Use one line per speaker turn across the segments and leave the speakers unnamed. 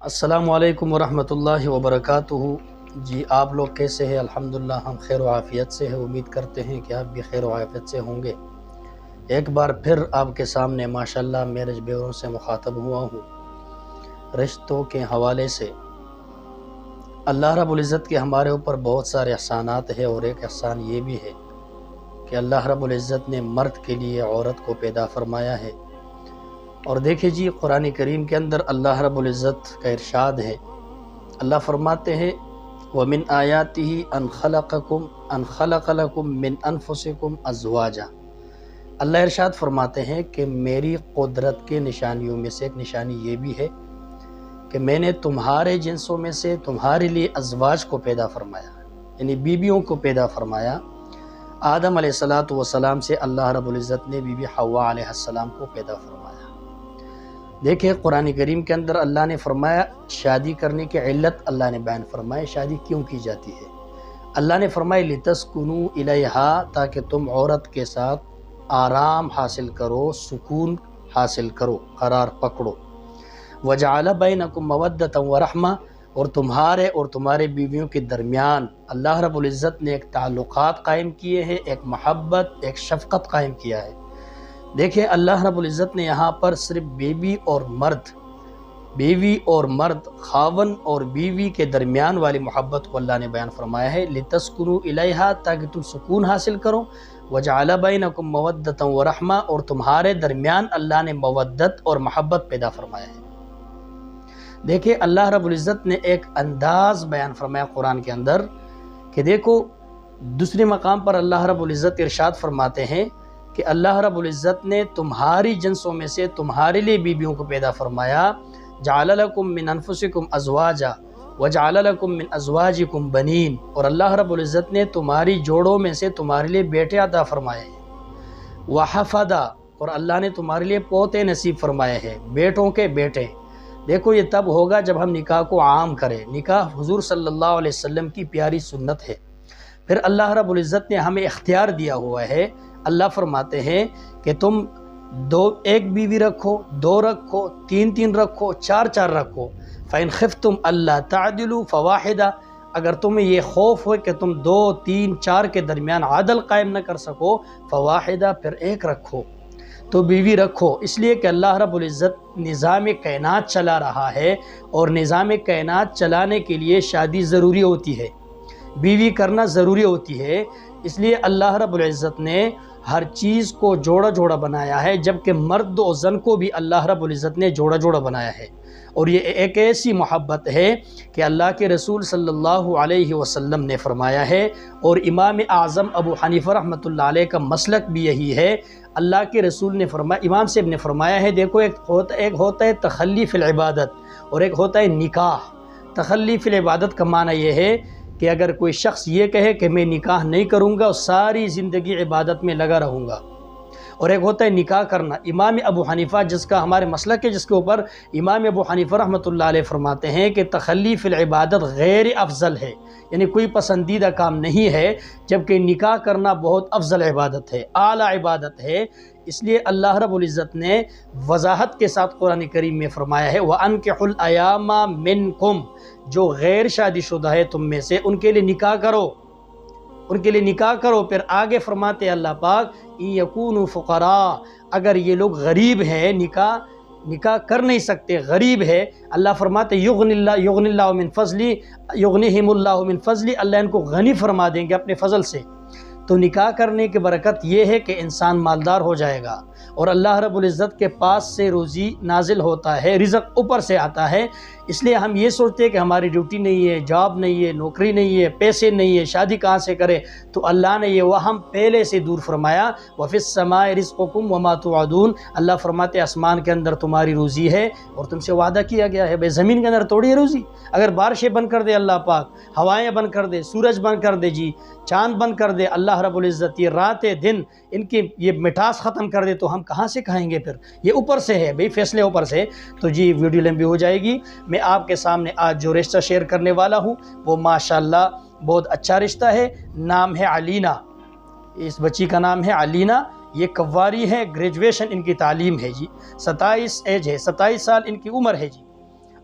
السلام علیکم ورحمۃ اللہ وبرکاتہ۔ جی آپ لوگ کیسے ہیں؟ الحمدللہ ہم خیر و عافیت سے ہیں، امید کرتے ہیں کہ آپ بھی خیر و عافیت سے ہوں گے۔ ایک بار پھر آپ کے سامنے ماشاءاللہ میرج بیوروں سے مخاطب ہوا ہوں رشتوں کے حوالے سے۔ اللہ رب العزت کے ہمارے اوپر بہت سارے احسانات ہیں، اور ایک احسان یہ بھی ہے کہ اللہ رب العزت نے مرد کے لیے عورت کو پیدا فرمایا ہے۔ اور دیکھیں جی قرآن کریم کے اندر اللہ رب العزت کا ارشاد ہے، اللہ فرماتے ہیں وَمِنْ آيَاتِهِ أَنْ خَلَقَ لَكُم مِّنْ أَنفُسِكُمْ أَزْوَاجًا۔ اللہ ارشاد فرماتے ہیں کہ میری قدرت کے نشانیوں میں سے ایک نشانی یہ بھی ہے کہ میں نے تمہارے جنسوں میں سے تمہارے لیے ازواج کو پیدا فرمایا، یعنی بیویوں کو پیدا فرمایا۔ آدم علیہ السلام سے اللہ رب العزت نے بی بی حوا علیہ السلام کو پیدا فرمایا۔ دیکھیں قرآن کریم کے اندر اللہ نے فرمایا، شادی کرنے کی علت اللہ نے بیان فرمایا، شادی کیوں کی جاتی ہے۔ اللہ نے فرمایا لِتَسْكُنُوا إِلَيْهَا، تاکہ تم عورت کے ساتھ آرام حاصل کرو، سکون حاصل کرو، قرار پکڑو۔ وَجَعَلَ بَيْنَكُمْ مَوَدَّةً وَرَحْمَةً، اور تمہارے اور تمہارے بیویوں کے درمیان اللہ رب العزت نے ایک تعلقات قائم کیے ہیں، ایک محبت، ایک شفقت قائم کیا ہے۔ دیکھیں اللہ رب العزت نے یہاں پر صرف بیوی اور مرد خاون اور بیوی کے درمیان والی محبت کو اللہ نے بیان فرمایا ہے، لِتَسْكُنُوا إِلَيْهَا، تاکہ تم سکون حاصل کرو۔ وَجَعَلَ بَيْنَكُمْ مَوَدَّةً وَرَحْمَةً، اور تمہارے درمیان اللہ نے مودت اور محبت پیدا فرمایا ہے۔ دیکھیں اللہ رب العزت نے ایک انداز بیان فرمایا قرآن کے اندر کہ دیکھو دوسرے مقام پر اللہ رب العزت ارشاد فرماتے ہیں کہ اللہ رب العزت نے تمہاری جنسوں میں سے تمہارے لیے بیویوں کو پیدا فرمایا، جَعَلَ لَكُم مِّنْ أَنفُسِكُمْ أَزْوَاجًا وَجَعَلَ لَكُم مِّنْ أَزْوَاجِكُمْ بَنِينَ، اور اللہ رب العزت نے تمہاری جوڑوں میں سے تمہارے لیے بیٹے عطا فرمائے ہیں، وَحَفَدًا، اور اللہ نے تمہارے لیے پوتے نصیب فرمائے ہیں، بیٹوں کے بیٹے۔ دیکھو یہ تب ہوگا جب ہم نکاح کو عام کریں۔ نکاح حضور صلی اللہ علیہ وسلم کی پیاری سنت ہے، پھر اللہ رب العزت نے ہمیں اختیار دیا ہوا ہے۔ اللہ فرماتے ہیں کہ تم ایک بیوی رکھو، دو رکھو، تین رکھو، چار رکھو۔ فَإِنْ خِفْتُمْ أَلَّا تَعْدِلُوا فَوَاحِدًا، اگر تمہیں یہ خوف ہو کہ تم 2، 3، 4 کے درمیان عدل قائم نہ کر سکو، فَوَاحِدًا، پھر ایک رکھو، تو بیوی رکھو۔ اس لیے کہ اللہ رب العزت نظام کائنات چلا رہا ہے، اور نظام کائنات چلانے کے لیے شادی ضروری ہوتی ہے، بیوی کرنا ضروری ہوتی ہے۔ اس لیے اللہ رب العزت نے ہر چیز کو جوڑا بنایا ہے، جبکہ مرد و زن کو بھی اللہ رب العزت نے جوڑا بنایا ہے۔ اور یہ ایک ایسی محبت ہے کہ اللہ کے رسول صلی اللہ علیہ وسلم نے فرمایا ہے، اور امام اعظم ابو حنیفہ رحمۃ اللہ علیہ کا مسلک بھی یہی ہے۔ اللہ کے رسول نے فرمایا، امام صاحب نے فرمایا ہے، دیکھو ایک ہوتا ہے تخلی فی العبادت، اور ایک ہوتا ہے نکاح۔ تخلی فی العبادت کا معنی یہ ہے کہ اگر کوئی شخص یہ کہے کہ میں نکاح نہیں کروں گا، ساری زندگی عبادت میں لگا رہوں گا، اور ایک ہوتا ہے نکاح کرنا۔ امام ابو حنیفہ، جس کا ہمارے مسلک ہے، جس کے اوپر امام ابو حنیفہ رحمۃ اللہ علیہ فرماتے ہیں کہ تخلی فی العبادت غیر افضل ہے، یعنی کوئی پسندیدہ کام نہیں ہے، جبکہ نکاح کرنا بہت افضل عبادت ہے، اعلیٰ عبادت ہے۔ اس لیے اللہ رب العزت نے وضاحت کے ساتھ قرآن کریم میں فرمایا ہے وَأَنكِحُوا الْأَيَامَ مِنْكُمْ، جو غیر شادی شدہ ہے تم میں سے، ان کے لیے نکاح کرو، ان کے لیے نکاح کرو۔ پھر آگے فرماتے اللہ پاک إِن يَكُونُوا فُقَرَاءَ، اگر یہ لوگ غریب ہیں، نکاح کر نہیں سکتے، غریب ہے، اللہ فرماتے یغنی اللہ من فضلی، یغنیہم اللہ من فضلی، اللہ ان کو غنی فرما دیں گے اپنے فضل سے۔ تو نکاح کرنے کی برکت یہ ہے کہ انسان مالدار ہو جائے گا، اور اللہ رب العزت کے پاس سے روزی نازل ہوتا ہے، رزق اوپر سے آتا ہے۔ اس لیے ہم یہ سوچتے ہیں کہ ہماری ڈیوٹی نہیں ہے، جاب نہیں ہے، نوکری نہیں ہے، پیسے نہیں ہے، شادی کہاں سے کرے، تو اللہ نے یہ وہم پہلے سے دور فرمایا۔ وَفِي السَّمَاءِ رِزْقُكُمْ وَمَا تُوعَدُونَ، اللہ فرماتے آسمان کے اندر تمہاری روزی ہے، اور تم سے وعدہ کیا گیا ہے۔ بھائی زمین کے اندر توڑی ہے روزی، اگر بارشیں بند کر دے اللہ پاک، ہوائیں بند کر دے، سورج بند کر دے، جی چاند بند کر دے اللہ رب العزت، یہ راتیں دن ان کی یہ مٹھاس ختم کر دے، تو ہم کہاں سے کھائیں گے پھر؟ یہ اوپر سے ہے بھئی، فیصلے اوپر سے۔ تو جی ویڈیو لمبی ہو جائے گی۔ میں آپ کے سامنے آج جو رشتہ شیئر کرنے والا ہوں وہ ماشاءاللہ بہت اچھا رشتہ ہے۔ نام ہے علینا، اس بچی کا نام ہے علینا، یہ قواری ہے، گریجویشن ان کی تعلیم ہے جی، 27 ایج ہے، 27 سال ان کی عمر ہے جی۔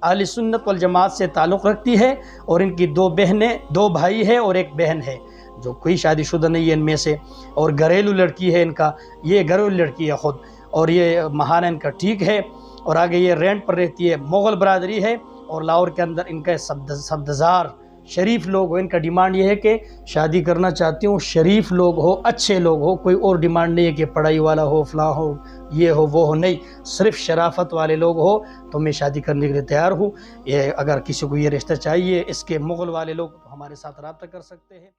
اہل سنت والجماعت سے تعلق رکھتی ہے، اور ان کی 2 بہنیں، 2 بھائی ہے اور 1 بہن ہے جو کوئی شادی شدہ نہیں ہے ان میں سے، اور گھریلو لڑکی ہے ان کا، یہ گھریلو لڑکی ہے خود، اور یہ ماہانہ ان کا ٹھیک ہے، اور آگے یہ رینٹ پر رہتی ہے، مغل برادری ہے، اور لاہور کے اندر ان کا سبزدار شریف لوگ ہو۔ ان کا ڈیمانڈ یہ ہے کہ شادی کرنا چاہتی ہوں، شریف لوگ ہو، اچھے لوگ ہو، کوئی اور ڈیمانڈ نہیں ہے کہ پڑھائی والا ہو، فلاں ہو، یہ ہو وہ ہو، نہیں، صرف شرافت والے لوگ ہو تو میں شادی کرنے کے لیے تیار ہوں۔ یہ اگر کسی کو یہ رشتہ چاہیے اس کے مغل والے لوگ تو ہمارے ساتھ رابطہ کر سکتے ہیں۔